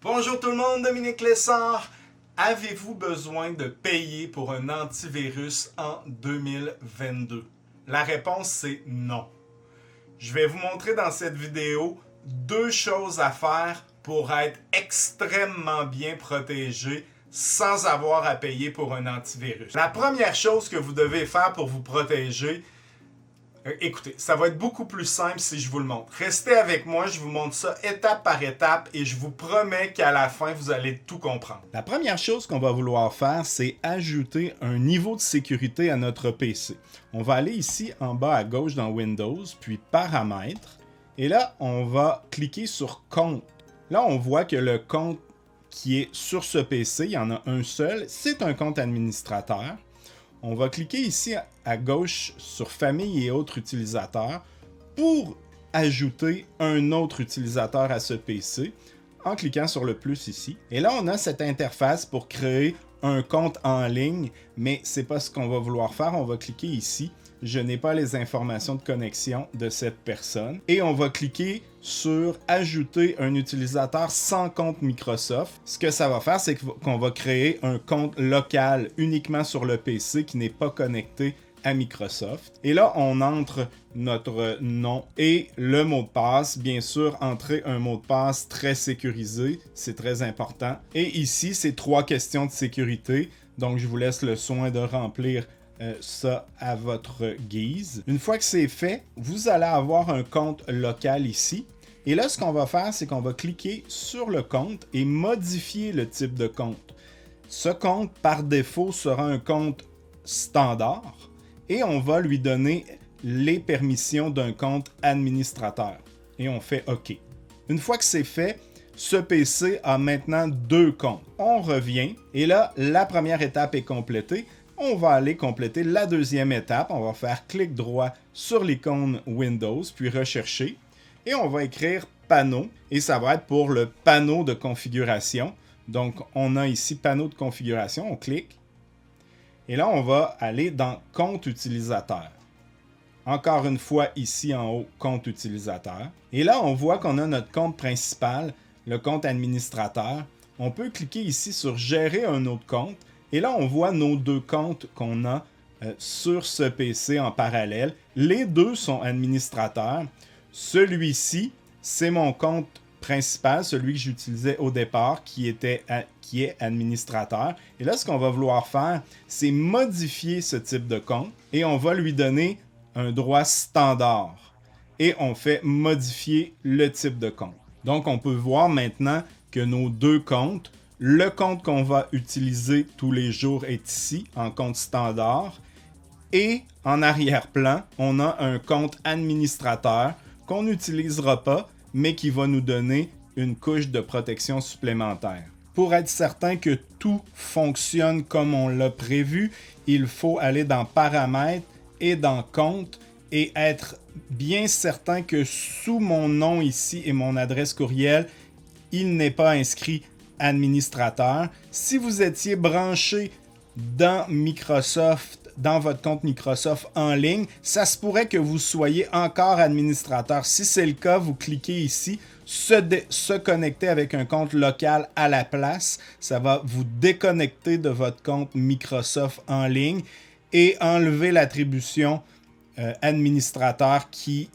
Bonjour tout le monde, Dominique Lessard. Avez-vous besoin de payer pour un antivirus en 2022? La réponse c'est non. Je vais vous montrer dans cette vidéo deux choses à faire pour être extrêmement bien protégé sans avoir à payer pour un antivirus. La première chose que vous devez faire pour vous protéger, écoutez, ça va être beaucoup plus simple si je vous le montre. Restez avec moi, je vous montre ça étape par étape et je vous promets qu'à la fin, vous allez tout comprendre. La première chose qu'on va vouloir faire, c'est ajouter un niveau de sécurité à notre PC. On va aller ici en bas à gauche dans Windows, puis Paramètres. Et là, on va cliquer sur Compte. Là, on voit que le compte qui est sur ce PC, il y en a un seul, c'est un compte administrateur. On va cliquer ici à gauche sur Famille et autres utilisateurs pour ajouter un autre utilisateur à ce PC en cliquant sur le plus ici. Et là, on a cette interface pour créer un compte en ligne, mais ce n'est pas ce qu'on va vouloir faire. On va cliquer ici. Je n'ai pas les informations de connexion de cette personne. Et on va cliquer sur Ajouter un utilisateur sans compte Microsoft. Ce que ça va faire, c'est qu'on va créer un compte local uniquement sur le PC qui n'est pas connecté à Microsoft. Et là, on entre notre nom et le mot de passe. Bien sûr, entrer un mot de passe très sécurisé, c'est très important. Et ici, c'est 3 questions de sécurité. Donc, je vous laisse le soin de remplir ça à votre guise. Une fois que c'est fait, vous allez avoir un compte local ici. Et là, ce qu'on va faire, c'est qu'on va cliquer sur le compte et modifier le type de compte. Ce compte, par défaut, sera un compte standard et on va lui donner les permissions d'un compte administrateur. Et on fait OK. Une fois que c'est fait, ce PC a maintenant 2 comptes. On revient et là, la première étape est complétée. On va aller compléter la deuxième étape. On va faire clic droit sur l'icône Windows, puis rechercher. Et on va écrire panneau. Et ça va être pour le panneau de configuration. Donc, on a ici panneau de configuration. On clique. Et là, on va aller dans compte utilisateur. Encore une fois, ici en haut, compte utilisateur. Et là, on voit qu'on a notre compte principal, le compte administrateur. On peut cliquer ici sur gérer un autre compte. Et là, on voit nos 2 comptes qu'on a sur ce PC en parallèle. Les 2 sont administrateurs. Celui-ci, c'est mon compte principal, celui que j'utilisais au départ, qui est administrateur. Et là, ce qu'on va vouloir faire, c'est modifier ce type de compte et on va lui donner un droit standard. Et on fait modifier le type de compte. Donc, on peut voir maintenant que nos 2 comptes, le compte qu'on va utiliser tous les jours est ici, en compte standard. Et en arrière-plan, on a un compte administrateur qu'on n'utilisera pas, mais qui va nous donner une couche de protection supplémentaire. Pour être certain que tout fonctionne comme on l'a prévu, il faut aller dans Paramètres et dans Compte et être bien certain que sous mon nom ici et mon adresse courriel, il n'est pas inscrit administrateur. Si vous étiez branché dans Microsoft, dans votre compte Microsoft en ligne, ça se pourrait que vous soyez encore administrateur. Si c'est le cas, vous cliquez ici, se connecter avec un compte local à la place. Ça va vous déconnecter de votre compte Microsoft en ligne et enlever l'attribution administrateur qui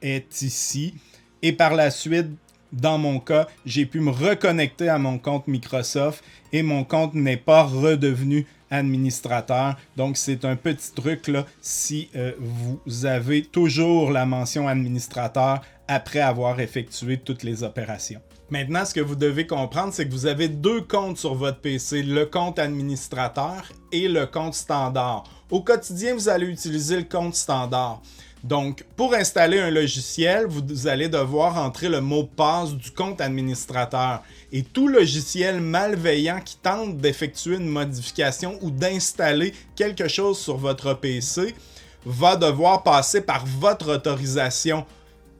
est ici. Et par la suite, dans mon cas, j'ai pu me reconnecter à mon compte Microsoft et mon compte n'est pas redevenu administrateur. Donc, c'est un petit truc là si vous avez toujours la mention administrateur après avoir effectué toutes les opérations. Maintenant, ce que vous devez comprendre, c'est que vous avez 2 comptes sur votre PC, le compte administrateur et le compte standard. Au quotidien, vous allez utiliser le compte standard. Donc, pour installer un logiciel, vous allez devoir entrer le mot de passe du compte administrateur. Et tout logiciel malveillant qui tente d'effectuer une modification ou d'installer quelque chose sur votre PC va devoir passer par votre autorisation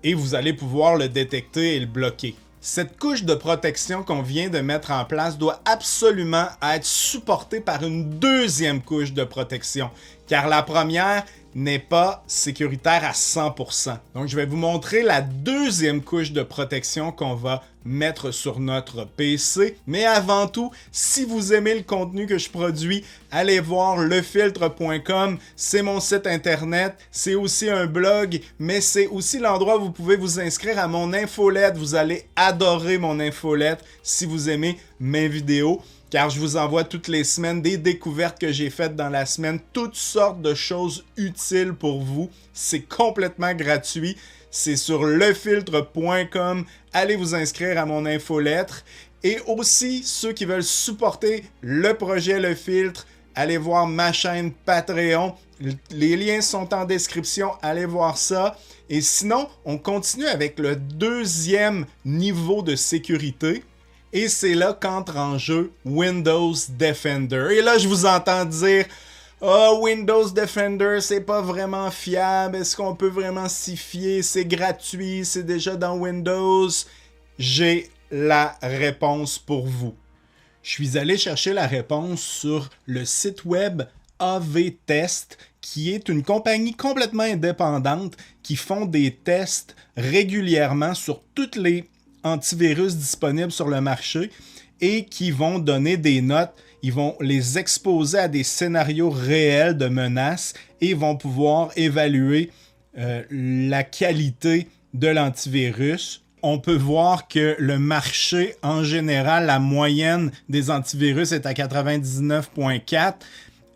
et vous allez pouvoir le détecter et le bloquer. Cette couche de protection qu'on vient de mettre en place doit absolument être supportée par une deuxième couche de protection, car la première n'est pas sécuritaire à 100%. Donc, je vais vous montrer la deuxième couche de protection qu'on va mettre sur notre PC. Mais avant tout, si vous aimez le contenu que je produis, allez voir lefiltre.com. C'est mon site internet, c'est aussi un blog, mais c'est aussi l'endroit où vous pouvez vous inscrire à mon infolette. Vous allez adorer mon infolette si vous aimez mes vidéos, car je vous envoie toutes les semaines des découvertes que j'ai faites dans la semaine, toutes sortes de choses utiles pour vous. C'est complètement gratuit. C'est sur lefiltre.com. Allez vous inscrire à mon infolettre. Et aussi, ceux qui veulent supporter le projet Le Filtre, allez voir ma chaîne Patreon. Les liens sont en description. Allez voir ça. Et sinon, on continue avec le deuxième niveau de sécurité. Et c'est là qu'entre en jeu Windows Defender. Et là, je vous entends dire... Oh, Windows Defender, c'est pas vraiment fiable. Est-ce qu'on peut vraiment s'y fier? C'est gratuit, c'est déjà dans Windows. J'ai la réponse pour vous. Je suis allé chercher la réponse sur le site web AV-Test, qui est une compagnie complètement indépendante qui font des tests régulièrement sur toutes les antivirus disponibles sur le marché et qui vont donner des notes. Ils vont les exposer à des scénarios réels de menaces et vont pouvoir évaluer la qualité de l'antivirus. On peut voir que le marché, en général, la moyenne des antivirus est à 99.4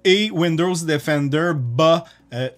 et Windows Defender bat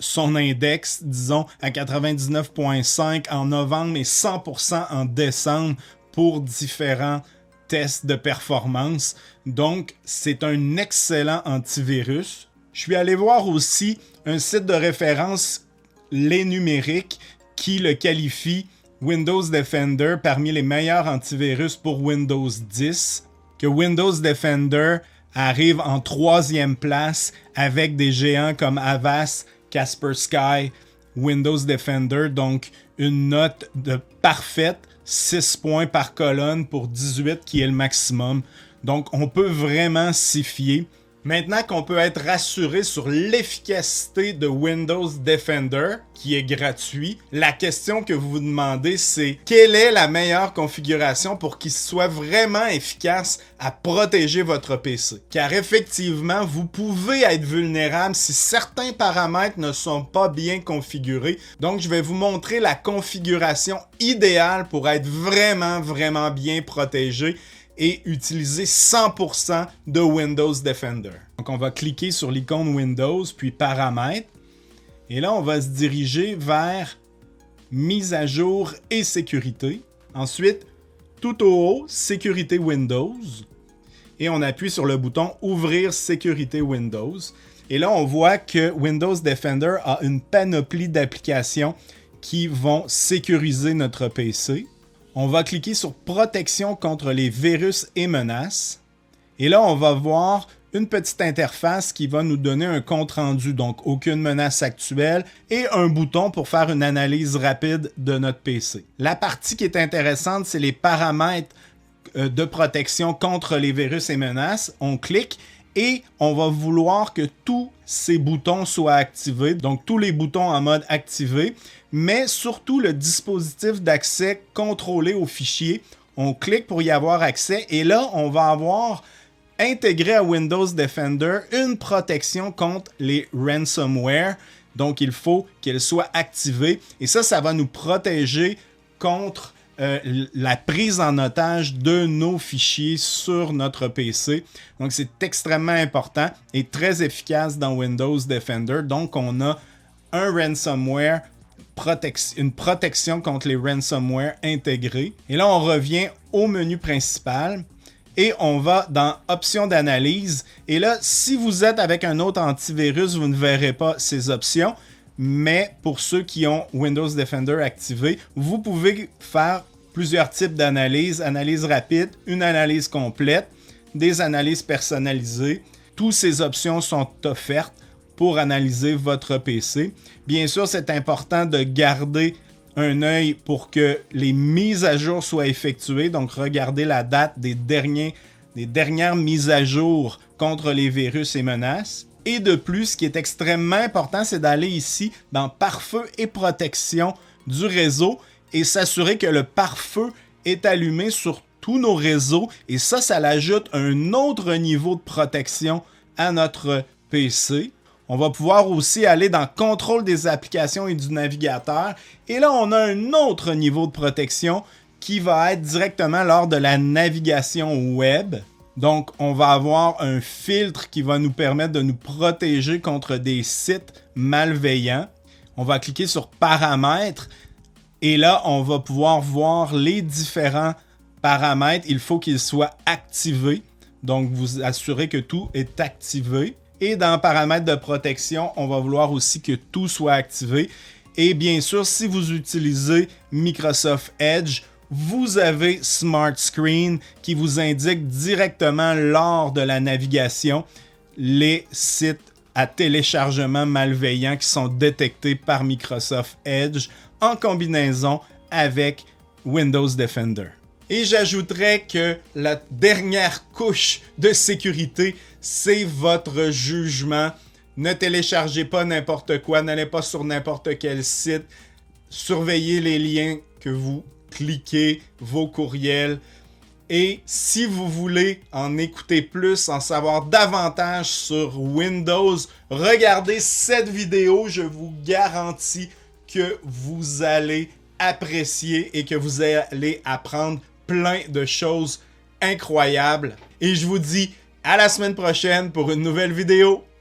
son index, disons, à 99.5 en novembre et 100% en décembre pour différents tests de performance. Donc, c'est un excellent antivirus. Je suis allé voir aussi un site de référence, Les Numériques, qui le qualifie Windows Defender parmi les meilleurs antivirus pour Windows 10, que Windows Defender arrive en 3e place avec des géants comme Avast, Kaspersky, Windows Defender, donc une note de parfaite, 6 points par colonne pour 18 qui est le maximum. Donc on peut vraiment s'y fier. Maintenant qu'on peut être rassuré sur l'efficacité de Windows Defender, qui est gratuit, la question que vous vous demandez, c'est quelle est la meilleure configuration pour qu'il soit vraiment efficace à protéger votre PC? Car effectivement, vous pouvez être vulnérable si certains paramètres ne sont pas bien configurés. Donc, je vais vous montrer la configuration idéale pour être vraiment bien protégé et utiliser 100% de Windows Defender. Donc, on va cliquer sur l'icône Windows, puis Paramètres. Et là, on va se diriger vers Mise à jour et sécurité. Ensuite, tout au haut, Sécurité Windows. Et on appuie sur le bouton Ouvrir Sécurité Windows. Et là, on voit que Windows Defender a une panoplie d'applications qui vont sécuriser notre PC. On va cliquer sur Protection contre les virus et menaces. Et là, on va voir une petite interface qui va nous donner un compte-rendu, donc aucune menace actuelle, et un bouton pour faire une analyse rapide de notre PC. La partie qui est intéressante, c'est les paramètres de protection contre les virus et menaces. On clique et on va vouloir que tous ces boutons soient activés, donc tous les boutons en mode activé, mais surtout le dispositif d'accès contrôlé au fichier. On clique pour y avoir accès et là, on va avoir intégré à Windows Defender une protection contre les ransomware. Donc, il faut qu'elle soit activée et ça va nous protéger contre la prise en otage de nos fichiers sur notre PC. Donc, c'est extrêmement important et très efficace dans Windows Defender. Donc, on a un ransomware, une protection contre les ransomware intégrée. Et là, on revient au menu principal et on va dans Options d'analyse. Et là, si vous êtes avec un autre antivirus, vous ne verrez pas ces options. Mais pour ceux qui ont Windows Defender activé, vous pouvez faire plusieurs types d'analyses. Analyse rapide, une analyse complète, des analyses personnalisées. Toutes ces options sont offertes pour analyser votre PC. Bien sûr, c'est important de garder un œil pour que les mises à jour soient effectuées. Donc, regardez la date des dernières mises à jour contre les virus et menaces. Et de plus, ce qui est extrêmement important, c'est d'aller ici dans Pare-feu et protection du réseau et s'assurer que le pare-feu est allumé sur tous nos réseaux et ça ajoute un autre niveau de protection à notre PC. On va pouvoir aussi aller dans contrôle des applications et du navigateur. Et là, on a un autre niveau de protection qui va être directement lors de la navigation web. Donc, on va avoir un filtre qui va nous permettre de nous protéger contre des sites malveillants. On va cliquer sur paramètres et là, on va pouvoir voir les différents paramètres. Il faut qu'ils soient activés. Donc, vous assurez que tout est activé. Et dans paramètres de protection, on va vouloir aussi que tout soit activé. Et bien sûr, si vous utilisez Microsoft Edge, vous avez Smart Screen qui vous indique directement lors de la navigation les sites à téléchargement malveillants qui sont détectés par Microsoft Edge en combinaison avec Windows Defender. Et j'ajouterais que la dernière couche de sécurité, c'est votre jugement. Ne téléchargez pas n'importe quoi, n'allez pas sur n'importe quel site. Surveillez les liens que vous cliquez, vos courriels. Et si vous voulez en écouter plus, en savoir davantage sur Windows, regardez cette vidéo. Je vous garantis que vous allez apprécier et que vous allez apprendre plein de choses incroyables. Et je vous dis à la semaine prochaine pour une nouvelle vidéo.